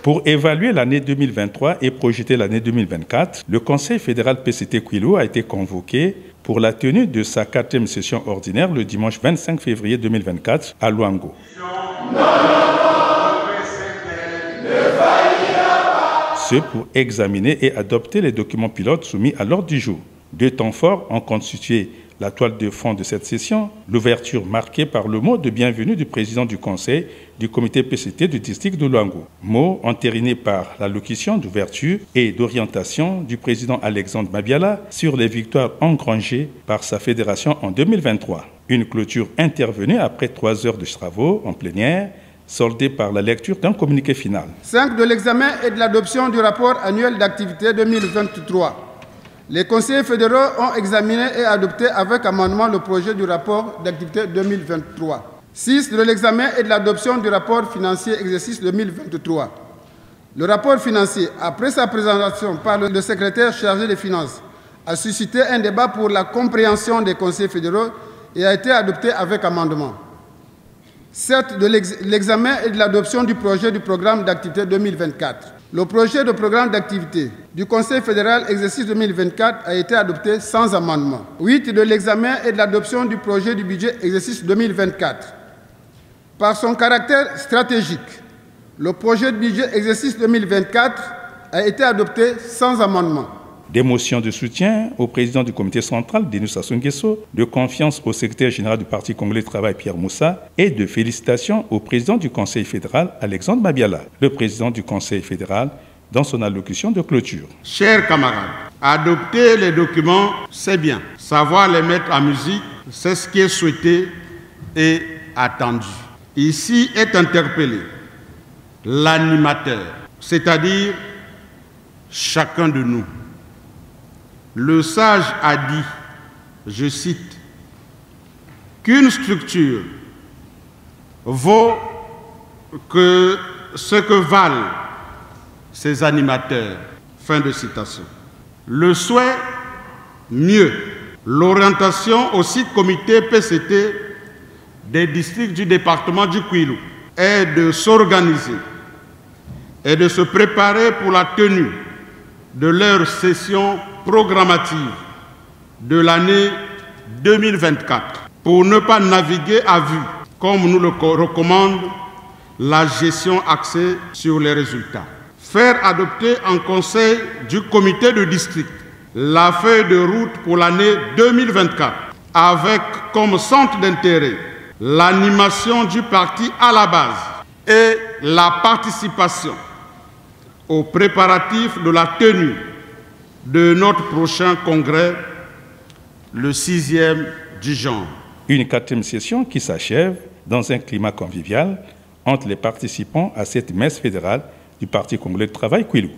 Pour évaluer l'année 2023 et projeter l'année 2024, le Conseil fédéral PCT Kwilu a été convoqué pour la tenue de sa 4e session ordinaire le dimanche 25 février 2024 à Luango. Ce pour examiner et adopter les documents pilotes soumis à l'ordre du jour. 2 temps forts ont constitué la toile de fond de cette session, l'ouverture marquée par le mot de bienvenue du président du Conseil du comité PCT du district de Luango. Mot entériné par l'allocution d'ouverture et d'orientation du président Alexandre Mabiala sur les victoires engrangées par sa fédération en 2023. Une clôture intervenue après 3 heures de travaux en plénière, soldée par la lecture d'un communiqué final. 5. De l'examen et de l'adoption du rapport annuel d'activité 2023. Les conseillers fédéraux ont examiné et adopté avec amendement le projet du rapport d'activité 2023. 6. De l'examen et de l'adoption du rapport financier exercice 2023. Le rapport financier, après sa présentation par le secrétaire chargé des finances, a suscité un débat pour la compréhension des conseillers fédéraux et a été adopté avec amendement. 7. De l'examen et de l'adoption du projet du programme d'activité 2024. Le projet de programme d'activité du Conseil fédéral exercice 2024 a été adopté sans amendement. 8. De l'examen et de l'adoption du projet du budget exercice 2024. Par son caractère stratégique, le projet de budget exercice 2024 a été adopté sans amendement. Des motions de soutien au président du comité central, Denis Sassou Nguesso, de confiance au secrétaire général du Parti congolais de travail, Pierre Moussa, et de félicitations au président du Conseil fédéral, Alexandre Mabiala, le président du Conseil fédéral, dans son allocution de clôture. Chers camarades, adopter les documents, c'est bien. Savoir les mettre en musique, c'est ce qui est souhaité et attendu. Ici est interpellé l'animateur, c'est-à-dire chacun de nous. Le sage a dit, je cite, qu'une structure vaut que ce que valent ses animateurs. Fin de citation. Le souhait, mieux. L'orientation au site comité PCT des districts du département du Kwilu est de s'organiser et de se préparer pour la tenue de leur session programmative de l'année 2024 pour ne pas naviguer à vue, comme nous le recommande la gestion axée sur les résultats. Faire adopter en conseil du comité de district la feuille de route pour l'année 2024 avec comme centre d'intérêt l'animation du parti à la base et la participation aux préparatifs de la tenue de notre prochain congrès, le 6e du genre. Une 4e session qui s'achève dans un climat convivial entre les participants à cette messe fédérale du Parti congolais de travail Kwilu.